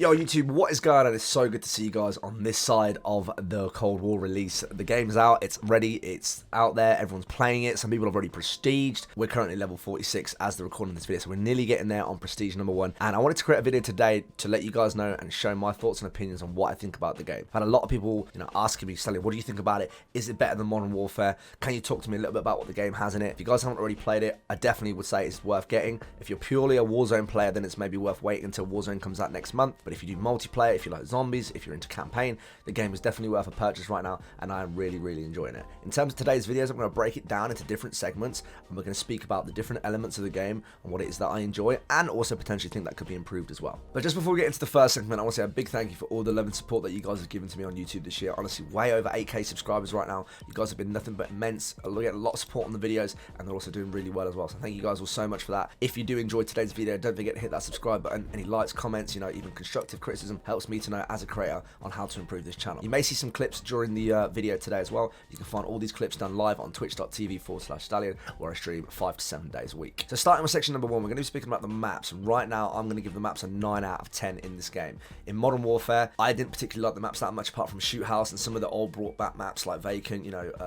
Yo YouTube, what is going on? It's so good to see you guys on this side of the Cold War release. The game's out, it's ready, it's out there, everyone's playing it. Some people have already prestiged. We're currently level 46 as the recording of this video, so we're nearly getting there on prestige number 1. And I wanted to create a video today to let you guys know and show my thoughts and opinions on what I think about the game. I've had a lot of people, asking me, Stanley, what do you think about it? Is it better than Modern Warfare? Can you talk to me a little bit about what the game has in it? If you guys haven't already played it, I definitely would say it's worth getting. If you're purely a Warzone player, then it's maybe worth waiting until Warzone comes out next month. But if you do multiplayer, if you like zombies, if you're into campaign, the game is definitely worth a purchase right now, and I am really enjoying it. In terms of today's videos, I'm going to break it down into different segments, and we're going to speak about the different elements of the game and what it is that I enjoy, and also potentially think that could be improved as well. But just before we get into the first segment, I want to say a big thank you for all the love and support that you guys have given to me on YouTube this year. Honestly, way over 8k subscribers right now. You guys have been nothing but immense. I get a lot of support on the videos, and they're also doing really well as well. So thank you guys all so much for that. If you do enjoy today's video, don't forget to hit that subscribe button. Any likes, comments, even constructive criticism helps me to know as a creator on how to improve this channel. You may see some clips during the video today as well. You can find all these clips done live on twitch.tv/stallion, where I stream 5 to 7 days a week. So starting with section number 1, we're going to be speaking about the maps. And right now, I'm going to give the maps a 9 out of 10 in this game. In Modern Warfare, I didn't particularly like the maps that much, apart from Shoot House and some of the old brought back maps like Vacant.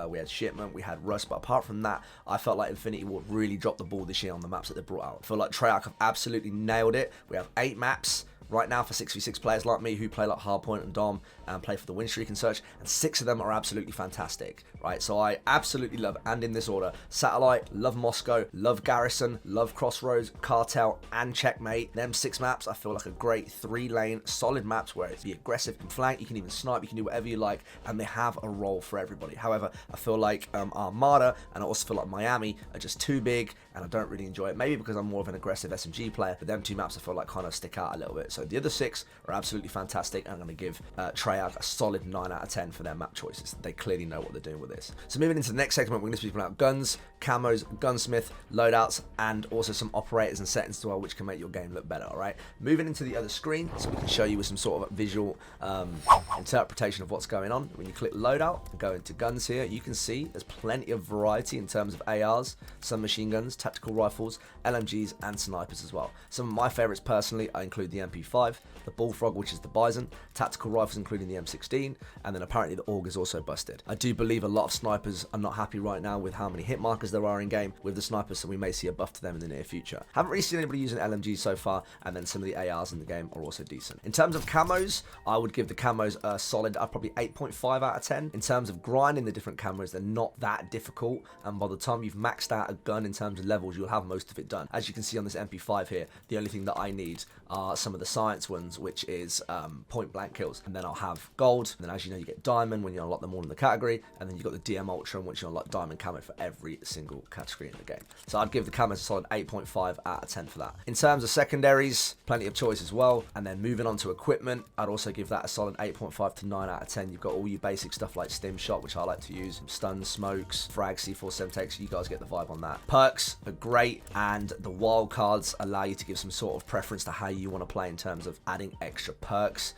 We had Shipment, we had Rust, but apart from that, I felt like Infinity Ward really dropped the ball this year on the maps that they brought out. I feel like Treyarch have absolutely nailed it. We have 8 maps right now for 6v6 players like me who play like Hardpoint and Dom and play for the win streak and such, and 6 of them are absolutely fantastic, right? So I absolutely love, and in this order, Satellite, love Moscow, love Garrison, love Crossroads, Cartel, and Checkmate. Them 6 maps I feel like a great 3-lane solid maps where it's be aggressive, you can flank, you can even snipe, you can do whatever you like, and they have a role for everybody. However, I feel like Armada and I also feel like Miami are just too big, and I don't really enjoy it. Maybe because I'm more of an aggressive SMG player, but them 2 maps I feel like kind of stick out a little bit. So the other 6 are absolutely fantastic, and I'm going to give Treyarch a solid 9 out of 10 for their map choices. They clearly know what they're doing with this. So moving into the next segment, we're going to speak about guns, camos, gunsmith, loadouts, and also some operators and settings as well, which can make your game look better, alright? Moving into the other screen, so we can show you with some sort of visual interpretation of what's going on. When you click loadout and go into guns here, you can see there's plenty of variety in terms of ARs, some machine guns, tactical rifles, LMGs, and snipers as well. Some of my favorites personally, I include the MP5, the Bullfrog, which is the Bison, tactical rifles including the M16, and then apparently the AUG is also busted. I do believe a lot of snipers are not happy right now with how many hit markers there are in game with the snipers, so we may see a buff to them in the near future. Haven't really seen anybody using LMG so far, and then some of the ARs in the game are also decent. In terms of camos, I would give the camos a solid, probably 8.5 out of 10. In terms of grinding the different camos, they're not that difficult, and by the time you've maxed out a gun in terms of levels, you'll have most of it done. As you can see on this MP5 here, the only thing that I need are some of the science ones, which is point blank kills, and then I'll have gold, and then as you know, you get diamond when you unlock them all in the category, and then you've got the DM Ultra, in which you unlock diamond camo for every single category in the game. So I'd give the camos a solid 8.5 out of 10 for that. In terms of secondaries, plenty of choice as well, and then moving on to equipment, I'd also give that a solid 8.5 to 9 out of 10. You've got all your basic stuff like stim shot, which I like to use, stun, smokes, frag, C4 semtex, you guys get the vibe on that. Perks are great, and the wild cards allow you to give some sort of preference to how you want to play in terms of adding extra perks,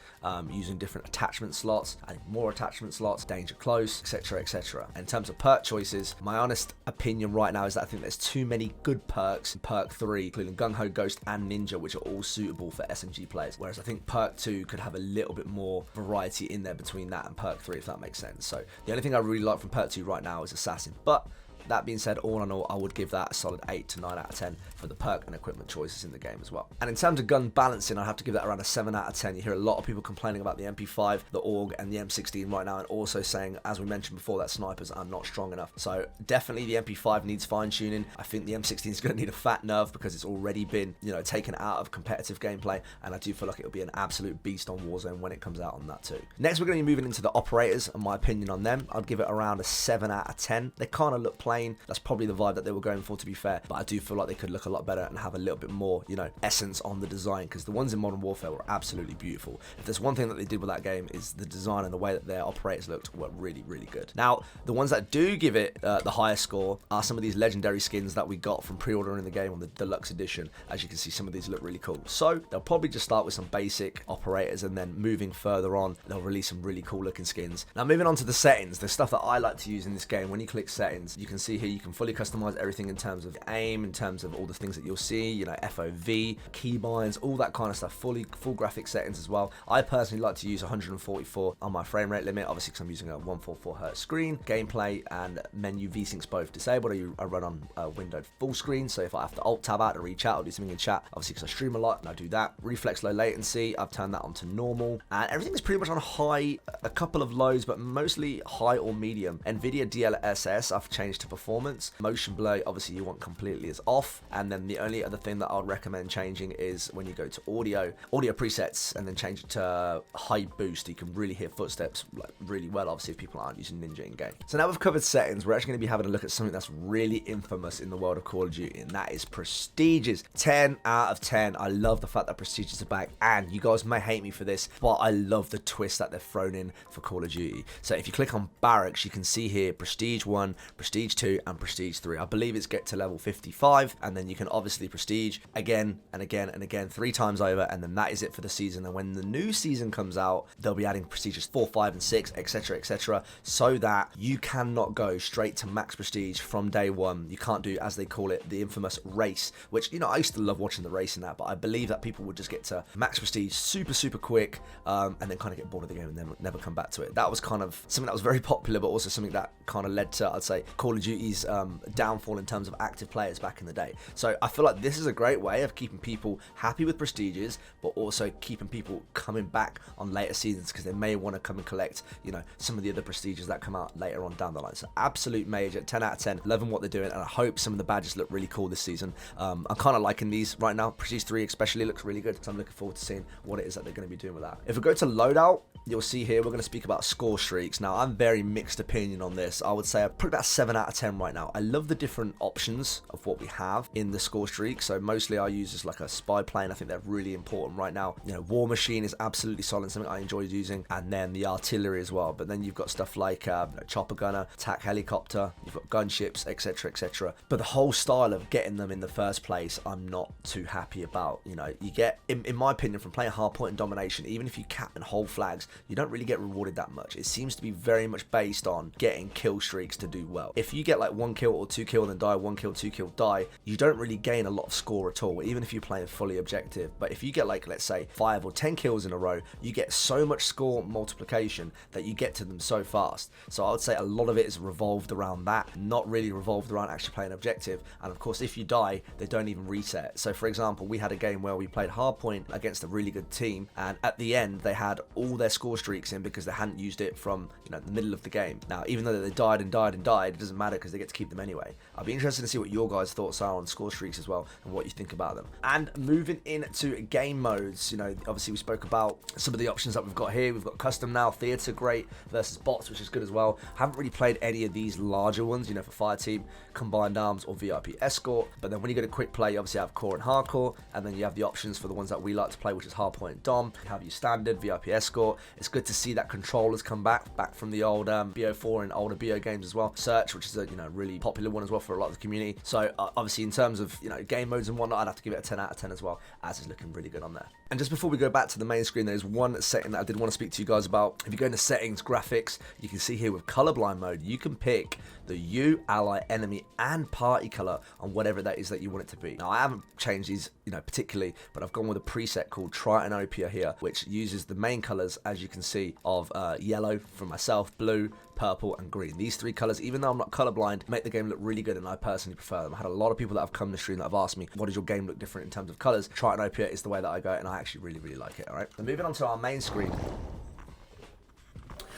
using different attachment slots, adding more attachment slots, danger close, etc, etc. In terms of perk choices, my honest opinion right now is that I think there's too many good perks in perk 3, including Gung Ho, Ghost, and Ninja, which are all suitable for SMG players, whereas I think perk 2 could have a little bit more variety in there between that and perk 3, if that makes sense. So the only thing I really like from perk 2 right now is Assassin, but that being said, all in all, I would give that a solid 8 to 9 out of 10 for the perk and equipment choices in the game as well. And in terms of gun balancing, I'd have to give that around a 7 out of 10. You hear a lot of people complaining about the MP5, the AUG, and the M16 right now, and also saying, as we mentioned before, that snipers are not strong enough. So definitely the MP5 needs fine-tuning. I think the M16 is going to need a fat nerf because it's already been, taken out of competitive gameplay, and I do feel like it'll be an absolute beast on Warzone when it comes out on that too. Next, we're going to be moving into the operators and my opinion on them. I'd give it around a 7 out of 10. They kind of look plain. That's probably the vibe that they were going for, to be fair, but I do feel like they could look a lot better and have a little bit more, essence on the design, because the ones in Modern Warfare were absolutely beautiful. If there's one thing that they did with that game, is the design and the way that their operators looked were really good. Now, the ones that do give it the highest score are some of these legendary skins that we got from pre-ordering the game on the deluxe edition. As you can see, some of these look really cool. So they'll probably just start with some basic operators, and then moving further on, they'll release some really cool looking skins. Now, moving on to the settings, the stuff that I like to use in this game, when you click settings, you can see here, you can fully customize everything in terms of aim, in terms of all the things that you'll see, you know, FOV, keybinds, all that kind of stuff, full graphic settings as well. I personally like to use 144 on my frame rate limit, obviously because I'm using a 144 Hz screen. Gameplay and menu VSyncs both disabled. I run on windowed full screen, so if I have to alt tab out to reach out or do something in chat, obviously because I stream a lot and I do that. Reflex low latency, I've turned that on to normal, and everything is pretty much on high, a couple of lows, but mostly high or medium. NVIDIA DLSS I've changed to performance. Motion blur, obviously you want completely is off, and then the only other thing that I would recommend changing is when you go to audio presets and then change it to high boost. You can really hear footsteps like really well, obviously if people aren't using Ninja in game. So now we've covered settings, we're actually going to be having a look at something that's really infamous in the world of Call of Duty, and that is prestiges. 10 out of 10. I love the fact that prestiges are back, and you guys may hate me for this, but I love the twist that they've thrown in for Call of Duty. So if you click on barracks, you can see here prestige 1, prestige 2, and prestige 3. I believe it's get to level 55, and then you can obviously prestige again and again and again 3 times over, and then that is it for the season. And when the new season comes out, they'll be adding prestiges 4, 5, and 6, etc, etc, so that you cannot go straight to max prestige from day one. You can't do, as they call it, the infamous race, which, you know, I used to love watching the race in that, but I believe that people would just get to max prestige super quick, and then kind of get bored of the game and then never come back to it. That was kind of something that was very popular, but also something that kind of led to, I'd say, Call of Duty's downfall in terms of active players back in the day. So I feel like this is a great way of keeping people happy with prestiges, but also keeping people coming back on later seasons because they may want to come and collect, you know, some of the other prestiges that come out later on down the line. So absolute major, 10 out of 10, loving what they're doing, and I hope some of the badges look really cool this season. I'm kind of liking these right now. Prestige 3 especially looks really good, so I'm looking forward to seeing what it is that they're going to be doing with that. If we go to loadout, you'll see here we're going to speak about score streaks. Now, I'm very mixed opinion on this. I would say I'm probably about 7 out of 10 right now. I love the different options of what we have in the score streak. So mostly I use this like a spy plane. I think they're really important right now. You know, War Machine is absolutely solid, something I enjoy using, and then the artillery as well. But then you've got stuff like chopper gunner, attack helicopter, you've got gunships, etc, etc. But the whole style of getting them in the first place, I'm not too happy about. You know, you get, in my opinion, from playing hardpoint and domination, even if you cap and hold flags, you don't really get rewarded that much. It seems to be very much based on getting kill streaks to do well. If you get like 1 kill or 2 kill and then die, 1 kill, 2 kill, die, you don't really gain a lot of score at all, even if you're playing fully objective. But if you get like, let's say 5 or 10 kills in a row, you get so much score multiplication that you get to them so fast. So I would say a lot of it is revolved around that, not really revolved around actually playing objective. And of course, if you die, they don't even reset. So for example, we had a game where we played hardpoint against a really good team, and at the end they had all their score streaks in because they hadn't used it from, you know, the middle of the game. Now, even though they died and died and died, it doesn't matter because they get to keep them anyway. I'll be interested to see what your guys' thoughts are on score streaks as well and what you think about them. And moving into game modes, you know, obviously we spoke about some of the options that we've got here. We've got custom now, theater, great, versus bots, which is good as well. Haven't really played any of these larger ones, you know, for Fireteam, Combined Arms, or VIP Escort. But then when you go to quick play, you obviously have core and hardcore, and then you have the options for the ones that we like to play, which is hardpoint and dom. You have your standard VIP Escort. It's good to see that controllers come back from the old BO4 and older BO games as well. Search, which is a, you know, really popular one as well for a lot of the community. So obviously in terms of, you know, game modes and whatnot, I'd have to give it a 10 out of 10 as well, as it's looking really good on there. And just before we go back to the main screen, there's one setting that I did want to speak to you guys about. If you go into settings, graphics, you can see here with colorblind mode, you can pick the U, ally, enemy, and party color on whatever that is that you want it to be. Now, I haven't changed these, you know, particularly, but I've gone with a preset called Tritonopia here, which uses the main colors, as you can see, of yellow for myself, blue, purple, and green. These 3 colors, even though I'm not colorblind, make the game look really good, and I personally prefer them. I had a lot of people that have come to stream that have asked me, what does your game look different in terms of colors? Tritonopia is the way that I go, and I actually really like it. All right, so moving on to our main screen,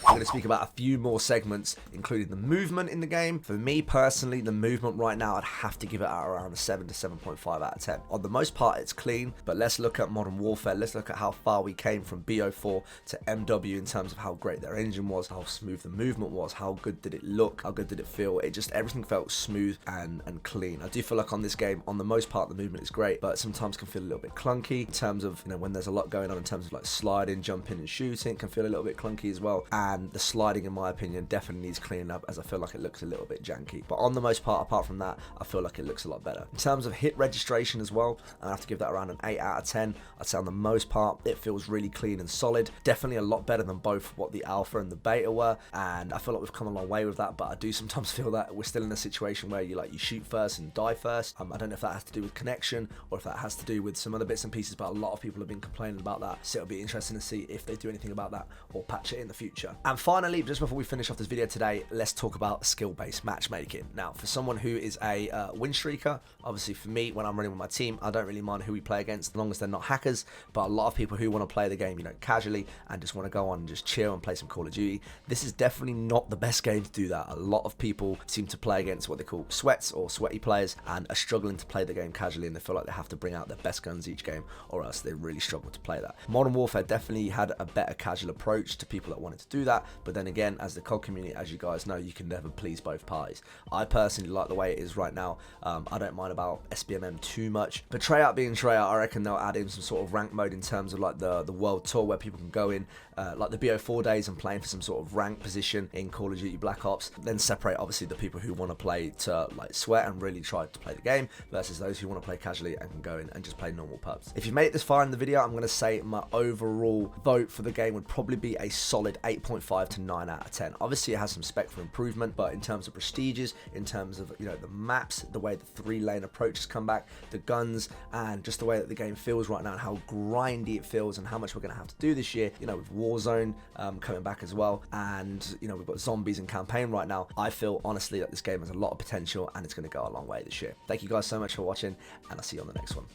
I'm going to speak about a few more segments, including the movement in the game. For me personally, the movement right now, I'd have to give it out around a 7 to 7.5 out of 10. On the most part, it's clean, but let's look at Modern Warfare. Let's look at how far we came from BO4 to MW in terms of how great their engine was, how smooth the movement was, how good did it look, how good did it feel. It just, everything felt smooth and clean. I do feel like on this game, on the most part, the movement is great, but sometimes can feel a little bit clunky in terms of, you know, when there's a lot going on in terms of like sliding, jumping, and shooting, it can feel a little bit clunky as well. And and the sliding, in my opinion, definitely needs cleaning up, as I feel like it looks a little bit janky. But on the most part, apart from that, I feel like it looks a lot better. In terms of hit registration as well, I have to give that around an 8 out of 10. I'd say on the most part, it feels really clean and solid. Definitely a lot better than both what the alpha and the beta were, and I feel like we've come a long way with that, but I do sometimes feel that we're still in a situation where you shoot first and die first. I don't know if that has to do with connection or if that has to do with some other bits and pieces, but a lot of people have been complaining about that, so it'll be interesting to see if they do anything about that or patch it in the future. And finally, just before we finish off this video today, let's talk about skill-based matchmaking. Now, for someone who is a win streaker, obviously for me, when I'm running with my team, I don't really mind who we play against as long as they're not hackers, but a lot of people who want to play the game, casually and just want to go on and just chill and play some Call of Duty, this is definitely not the best game to do that. A lot of people seem to play against what they call sweats or sweaty players and are struggling to play the game casually, and they feel like they have to bring out their best guns each game or else they really struggle to play that. Modern Warfare definitely had a better casual approach to people that wanted to do that, but then again, as the COD community, as you guys know, you can never please both parties. I personally like the way it is right now. I don't mind about SBMM too much, but Treyarch being Treyarch, I reckon they'll add in some sort of rank mode in terms of like the world tour where people can go in like the BO4 days and playing for some sort of rank position in Call of Duty Black Ops, then separate obviously the people who want to play to like sweat and really try to play the game versus those who want to play casually and can go in and just play normal pubs. If you've made it this far in the video, I'm going to say my overall vote for the game would probably be a solid 8.5 to 9 out of 10. Obviously it has some spec for improvement, but in terms of prestiges, in terms of the maps, the way the 3-lane approach has come back, the guns, and just the way that the game feels right now and how grindy it feels and how much we're going to have to do this year, with Warzone coming back as well, and we've got zombies and campaign right now, I feel honestly that this game has a lot of potential and it's going to go a long way this year. Thank you guys so much for watching, and I'll see you on the next one.